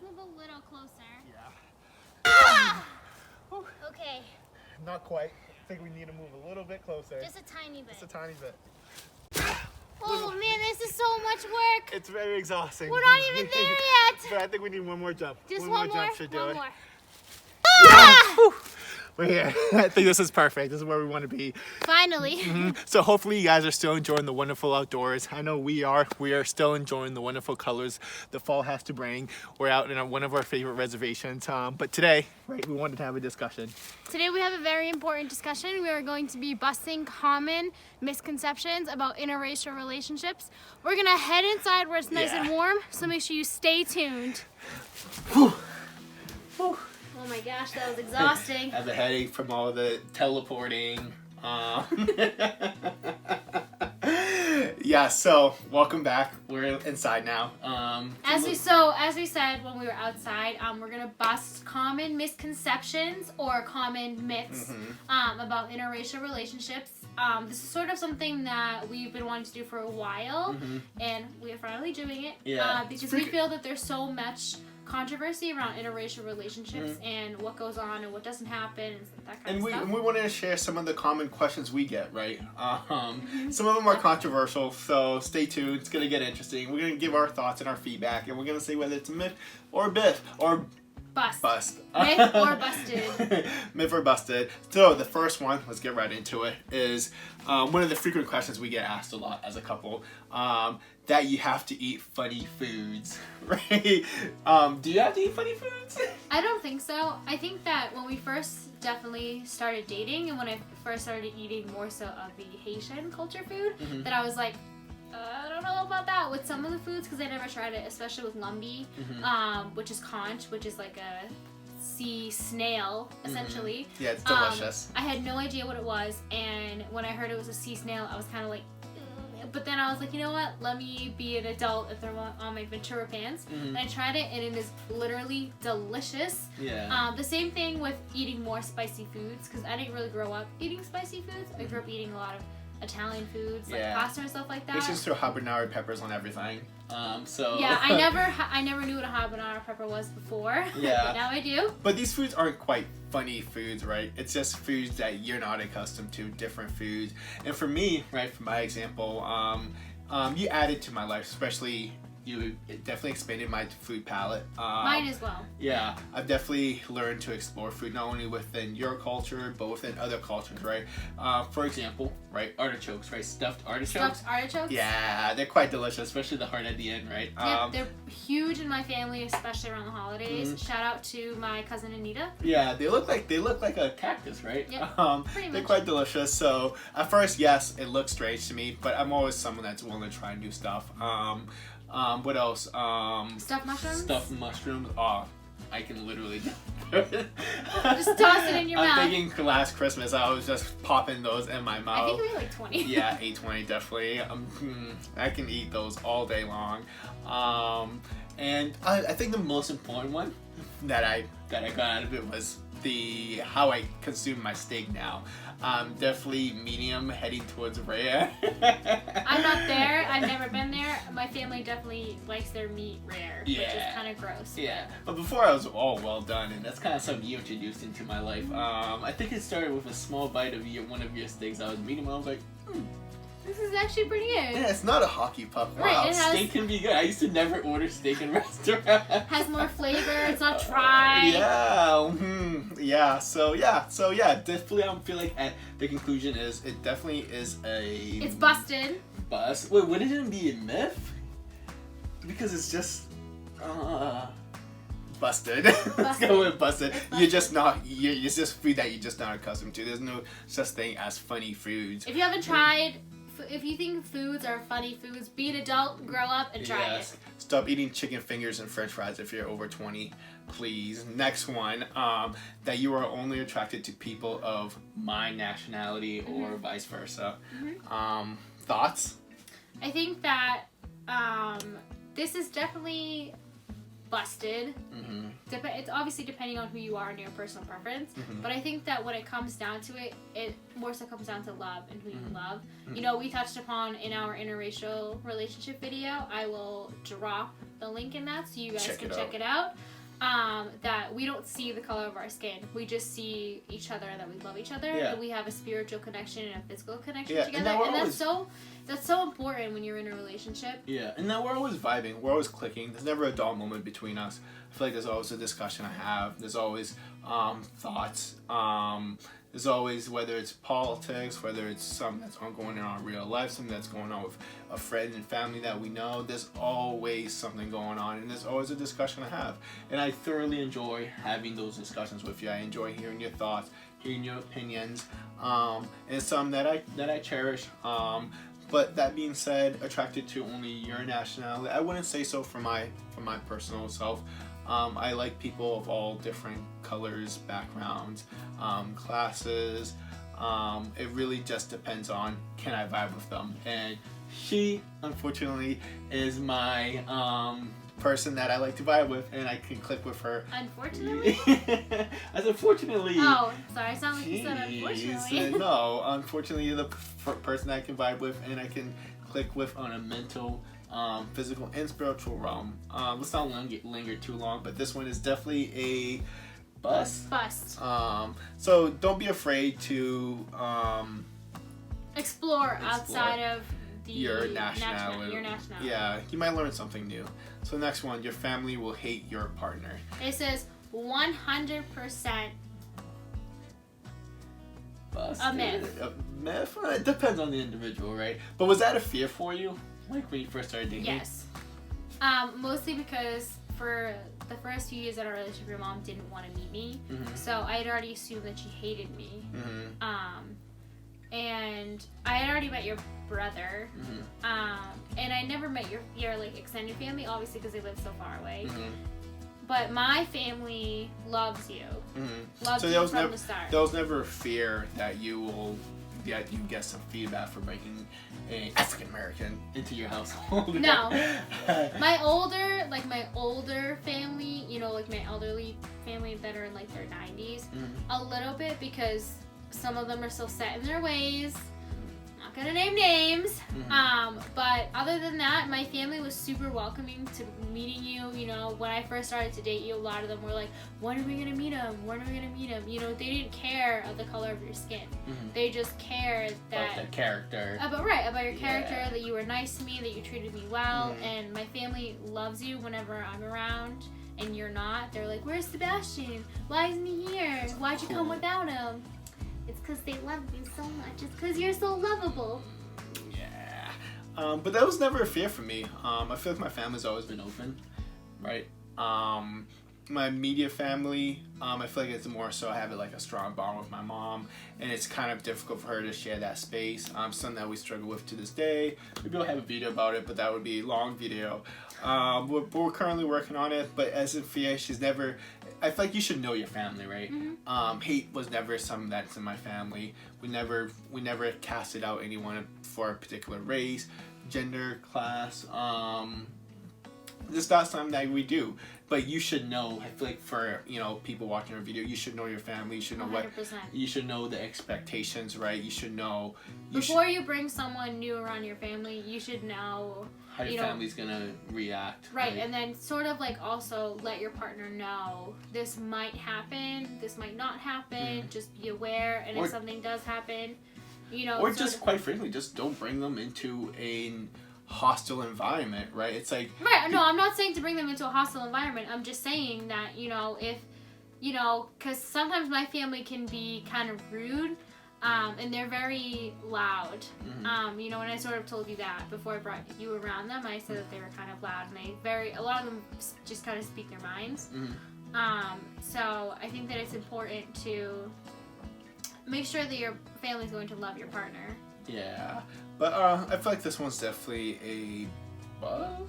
Let's move a little closer. Yeah. Okay, Not quite. I think we need to move a little bit closer. just a tiny bit. Just a tiny bit. Oh man, this is so much work. It's very exhausting. We're not even there yet. But I think we need one more jump. Just one more jump should do one it. more. We're here. I think this is perfect. This is where we want to be. Finally. So hopefully you guys are still enjoying the wonderful outdoors. I know we are. We are still enjoying the wonderful colors the fall has to bring. We're out in one of our favorite reservations. But today, right, we wanted to have a discussion. Today we have a very important discussion. We are going to be busting common misconceptions about interracial relationships. We're going to head inside where it's nice and warm, so make sure you stay tuned. Oh my gosh, that was exhausting. I have a headache from all the teleporting. Yeah, so welcome back. We're inside now. As we said when we were outside, we're gonna bust common misconceptions or common myths about interracial relationships. This is sort of something that we've been wanting to do for a while, and we are finally doing it. Because we feel that there's so much controversy around interracial relationships and what goes on and what doesn't happen and that kind of stuff. And we wanted to share some of the common questions we get, right? Some of them are controversial, so stay tuned. It's going to get interesting. We're going to give our thoughts and our feedback, and we're going to say whether it's a myth or biff or bust. Myth or busted. Myth or busted. So the first one, let's get right into it, is one of the frequent questions we get asked a lot as a couple, that you have to eat funny foods, right? Do you have to eat funny foods? I don't think so. I think that when we first definitely started dating and when I first started eating more so of the Haitian culture food, that I was like, I don't know about that with some of the foods because I never tried it, especially with lumbi, which is conch, which is like a sea snail, essentially. Yeah, it's delicious. I had no idea what it was, and when I heard it was a sea snail, I was kind of like, ugh. But then I was like, you know what? Let me be an adult and throw on my Ventura pants. And I tried it, and it is literally delicious. Yeah. The same thing with eating more spicy foods, because I didn't really grow up eating spicy foods. I grew up eating a lot of Italian foods, like pasta and stuff like that. Haitians throw habanero peppers on everything. So yeah, I never knew what a habanero pepper was before. Yeah. But now I do. But these foods aren't quite funny foods, right? It's just foods that you're not accustomed to, different foods. And for me, right, for my example, you added to my life, especially you definitely expanded my food palette. Mine as well. Yeah, I've definitely learned to explore food not only within your culture, but within other cultures, right? For example, right, artichokes, right? Stuffed artichokes. Stuffed artichokes? Yeah, they're quite delicious, especially the heart at the end, right? Yep, they're huge in my family, especially around the holidays. Shout out to my cousin Anita. Yeah, they look like a cactus, right? Yep, pretty much. They're quite delicious. So at first, yes, it looks strange to me, but I'm always someone that's willing to try new stuff. What else? Stuffed mushrooms? Stuffed mushrooms. Oh, I can literally just toss it in your mouth. I'm thinking last Christmas I was just popping those in my mouth. I think we had like 20. Yeah, 820 definitely. I can eat those all day long. And I think the most important one that I got out of it was how I consume my steak now. Definitely medium, heading towards rare. I'm not there. I've never been there. My family definitely likes their meat rare, which is kind of gross. Yeah, but before I was all well done, and that's kind of something you introduced into my life. I think it started with a small bite of one of your steaks. I was eating, I was like, this is actually pretty good. Yeah, it's not a hockey puck. Wow, right, steak can be good. I used to never order steak in restaurants. Has more flavor. It's not dry. Yeah. So definitely. I feel like at the conclusion is it definitely is It's busted. Bust. Wait, wouldn't it be a myth? Because it's just busted. Let's go with busted. You're just not. It's just food that you're just not accustomed to. There's no such thing as funny foods. If you haven't tried. If you think foods are funny foods, be an adult, grow up, and try it. Stop eating chicken fingers and french fries if you're over 20, please. Next one, that you are only attracted to people of my nationality or vice versa. Thoughts? I think that this is definitely busted. It's obviously depending on who you are and your personal preference, but I think that when it comes down to it, it more so comes down to love and who you love. You know, we touched upon in our interracial relationship video, I will drop the link in that so you guys Check can it check it out. That we don't see the color of our skin. We just see each other and that we love each other. Yeah. And we have a spiritual connection and a physical connection Yeah, together. and That's so important when you're in a relationship. Yeah, and now we're always vibing. We're always clicking. There's never a dull moment between us. I feel like there's always a discussion I have. There's always thoughts. There's always, whether it's politics, whether it's something that's going on in our real life, something that's going on with a friend and family that we know, there's always something going on, and there's always a discussion to have. And I thoroughly enjoy having those discussions with you. I enjoy hearing your thoughts, hearing your opinions, and it's something that I cherish. But that being said, attracted to only your nationality, I wouldn't say so for my personal self. I like people of all different colors, backgrounds, classes. It really just depends on, can I vibe with them? And she, unfortunately, is my person that I like to vibe with, and I can click with her. Unfortunately? As unfortunately. Oh, sorry, I sound like you said unfortunately. No, unfortunately, you're the person I can vibe with, and I can click with on a mental, physical, and spiritual realm. Let's not linger too long, but this one is definitely a bust. So don't be afraid to explore outside of your nationality. Your nationality. Yeah, you might learn something new. So next one, your family will hate your partner. It says 100% a myth. A myth? It depends on the individual, right? But was that a fear for you, like when you first started dating? Yes. Mostly because for the first few years of our relationship, your mom didn't want to meet me, so I had already assumed that she hated me. And I had already met your brother, and I never met your like extended family, obviously because they live so far away. But my family loves you. Loves so you from the start. There was never a fear that you get some feedback for bringing an African American into your household. No. my older family, you know, like my elderly family that are in like their 90s, a little bit, because some of them are so set in their ways. Not gonna name names. But other than that, my family was super welcoming to meeting you. You know, when I first started to date you, a lot of them were like, when are we gonna meet him? When are we gonna meet him? You know, they didn't care of the color of your skin. They just cared that about the character. About your character, that you were nice to me, that you treated me well, and my family loves you whenever I'm around and you're not. They're like, where's Sebastian? Why isn't he here? Why'd you come without him? It's because they love you so much. It's because you're so lovable. Yeah. But that was never a fear for me. I feel like my family's always been open, right? My immediate family, I feel like it's more so I have like a strong bond with my mom, and it's kind of difficult for her to share that space. Something that we struggle with to this day. Maybe I'll have a video about it, but that would be a long video. We're currently working on it, but as a fear, she's never... I feel like you should know your family, right? Hate was never something that's in my family. We never casted out anyone for a particular race, gender, class. It's not something that we do. But you should know. I feel like for people watching our video, you should know your family. You should know 100%. You should know the expectations, right? You should know. Before you bring someone new around your family, you should know how your family's gonna react. Right, and then sort of like also let your partner know this might happen, this might not happen. Just be aware, and if something does happen, or just quite frankly, just don't bring them into a hostile environment, right? It's like... Right, no, I'm not saying to bring them into a hostile environment. I'm just saying that, if, because sometimes my family can be kind of rude, and they're very loud. When I sort of told you that before I brought you around them, I said that they were kind of loud, and a lot of them just kind of speak their minds. So I think that it's important to make sure that your family's going to love your partner. Yeah, but I feel like this one's definitely a bust.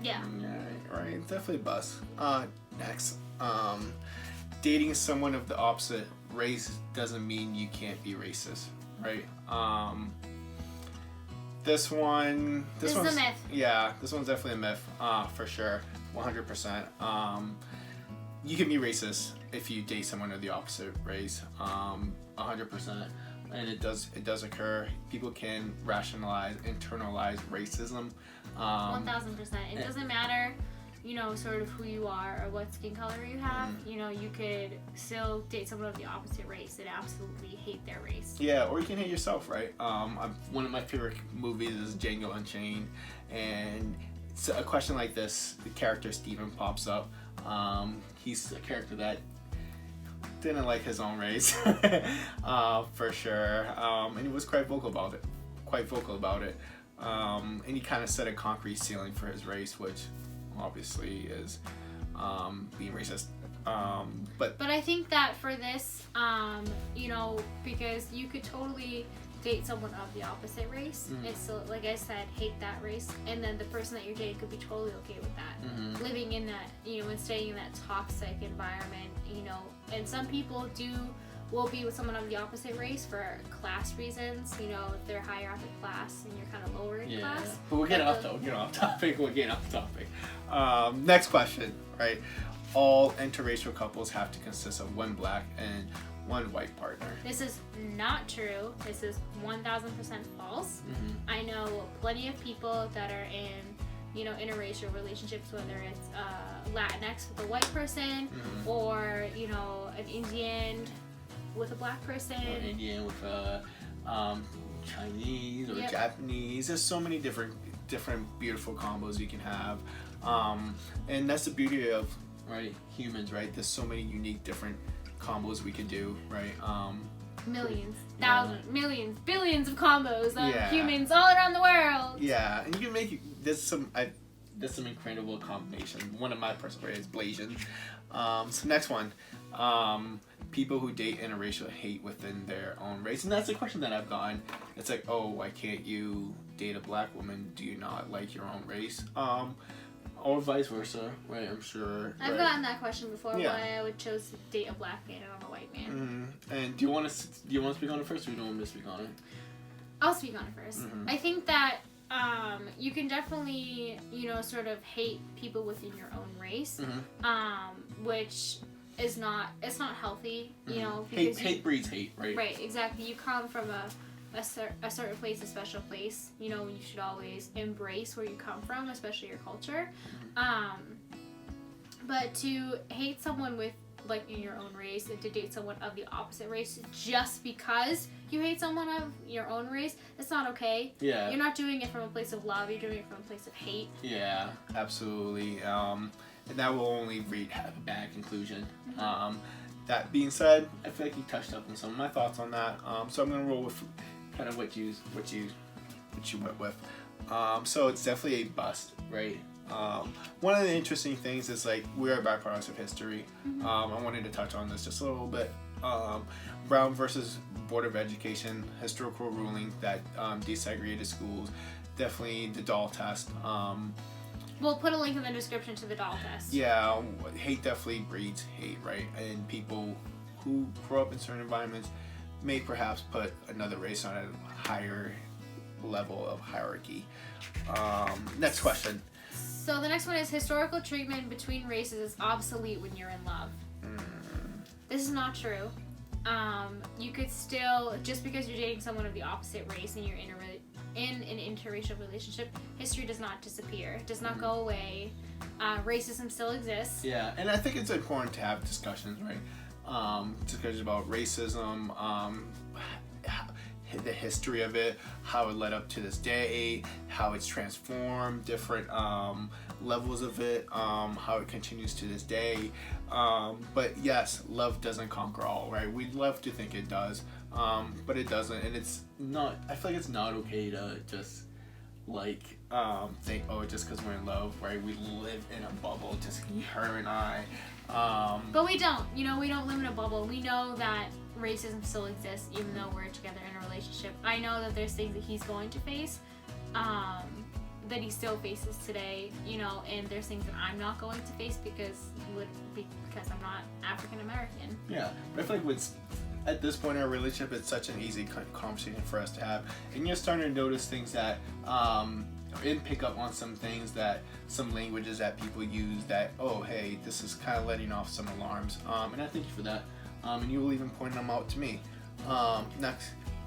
Yeah. Right, definitely a bust. Next, dating someone of the opposite race doesn't mean you can't be racist, right? This is a myth. Yeah, this one's definitely a myth, for sure, 100%. You can be racist if you date someone of the opposite race, 100%. And it does occur. People can internalize racism. 1000%. It doesn't matter, sort of who you are or what skin color you have. You could still date someone of the opposite race and absolutely hate their race. Yeah, or you can hate yourself, right? One of my favorite movies is Django Unchained, and it's a question like this. The character Steven pops up. He's a character that didn't like his own race, for sure, and he was quite vocal about it. And he kind of set a concrete ceiling for his race, which obviously is being racist. But I think that for this, because you could totally date someone of the opposite race, and so, like I said, hate that race, and then the person that you're dating could be totally okay with that, living in that, and staying in that toxic environment, and some people will be with someone of the opposite race for class reasons, if they're higher up in class and you're kind of lower in class. But we're getting off topic. Next question, right? All interracial couples have to consist of one black and one white partner. This is not true. This is 1000% false. I know plenty of people that are in, interracial relationships, whether it's Latinx with a white person, or, an Indian with a black person. Or Indian with a Chinese or Japanese. There's so many different beautiful combos you can have. And that's the beauty of, right, humans, right? There's so many unique different combos we could do, right? Millions, thousands, millions, billions of combos of humans all around the world. Yeah, and you can make there's some incredible combination. One of my personal favorites is Blasian. So next one, people who date interracial hate within their own race, and that's a question that I've gotten. It's like, oh, why can't you date a black woman? Do you not like your own race? Or vice versa, right? I'm sure. I've gotten that question before. Why I would choose to date a black man and not a white man. And do you want to speak on it first, or do you want me to speak on it? I'll speak on it first. I think that you can definitely, sort of hate people within your own race, which is not healthy, because hate breeds hate, right? Right, exactly. You come from a certain place, a special place, you should always embrace where you come from, especially your culture. But to hate someone with, like, in your own race, and to date someone of the opposite race just because you hate someone of your own race, that's not okay. Yeah. You're not doing it from a place of love, you're doing it from a place of hate. Yeah, absolutely. And that will only have a bad conclusion. That being said, I feel like you touched up on some of my thoughts on that. So I'm gonna roll with kind of what you went with. So it's definitely a bust, right? One of the interesting things is, like, we're byproducts of history. I wanted to touch on this just a little bit. Brown versus Board of Education, historical ruling that desegregated schools. Definitely the doll test. We'll put a link in the description to the doll test. Yeah, hate definitely breeds hate, right? And people who grow up in certain environments may perhaps put another race on a higher level of hierarchy. Next question. So the next one is historical treatment between races is obsolete when you're in love. This is not true. You could still, just because you're dating someone of the opposite race and you're in an interracial relationship, history does not disappear. It does not go away. Racism still exists. Yeah, and I think it's important to have discussions, right? Discussions about racism, the history of it, how it led up to this day, how it's transformed, different levels of it, how it continues to this day. But yes, love doesn't conquer all, right? We'd love to think it does, but it doesn't, and it's not. I feel like it's not okay to just think, oh, just because we're in love, right? We live in a bubble, just her and I. But we don't. We don't live in a bubble. We know that racism still exists, even though we're together in a relationship. I know that there's things that he's going to face, that he still faces today, and there's things that I'm not going to face because I'm not African American. Yeah, but I feel like at this point in our relationship, it's such an easy conversation for us to have, and you're starting to notice things that, and pick up on some things some languages that people use that, oh, hey, this is kind of letting off some alarms, and I thank you for that. And you will even point them out to me.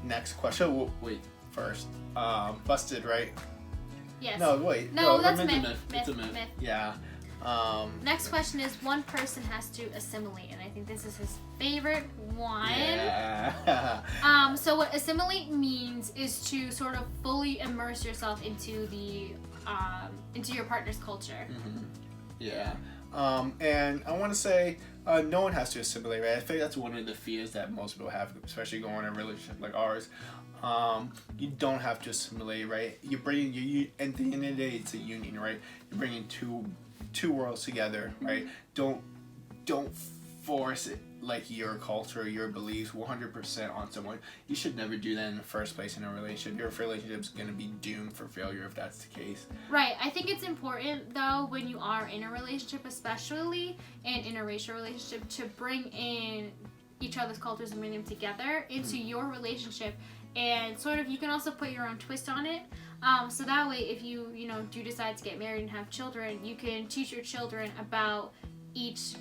Next question. Wait, first. Busted, right? Yes. No, wait. No, that's it's a myth. It's a myth. Yeah. Next question is, one person has to assimilate, and I think this is his favorite one. Yeah. So what assimilate means is to sort of fully immerse yourself into into your partner's culture. Mm-hmm. Yeah. And I want to say, no one has to assimilate, right? I think that's one of the fears that most people have, especially going in a relationship like ours. You don't have to assimilate, right? You're bringing at the end of the day, it's a union, right? You're bringing two worlds together, right? Don't force it, like your culture, your beliefs 100% on someone. You should never do that in the first place in a relationship. Your relationship's going to be doomed for failure if that's the case. Right. I think it's important, though, when you are in a relationship, especially an interracial relationship, to bring in each other's cultures and bring them together into your relationship. And sort of, you can also put your own twist on it. So that way, if you do decide to get married and have children, you can teach your children about each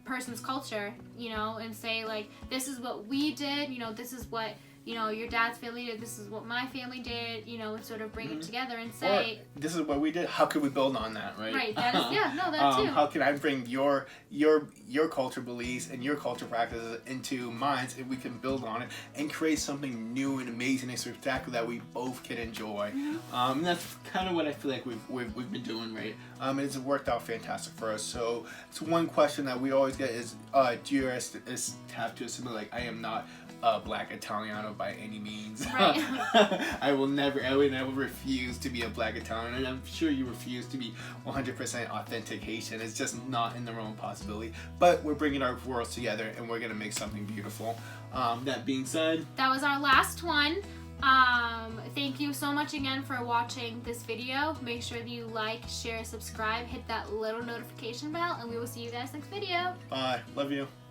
person's culture, and say, like, this is what we did, this is what your dad's family did, this is what my family did, and sort of bring it together and say, or, this is what we did, how can we build on that, right? Right, that is, that too. How can I bring your culture beliefs and your culture practices into mine, and we can build on it and create something new and amazing and spectacular that we both can enjoy. And that's kind of what I feel like we've been doing, right? And it's worked out fantastic for us. So it's one question that we always get is, do you guys have to assimilate? Like, I am not Black Italiano by any means. Right. I would never refuse to be a Black Italian, and I'm sure you refuse to be 100% authentic Haitian. It's just not in the realm of possibility. But we're bringing our worlds together, and we're gonna make something beautiful. That being said, that was our last one. Thank you so much again for watching this video. Make sure that you like, share, subscribe, hit that little notification bell, and we will see you guys next video. bye. Love you.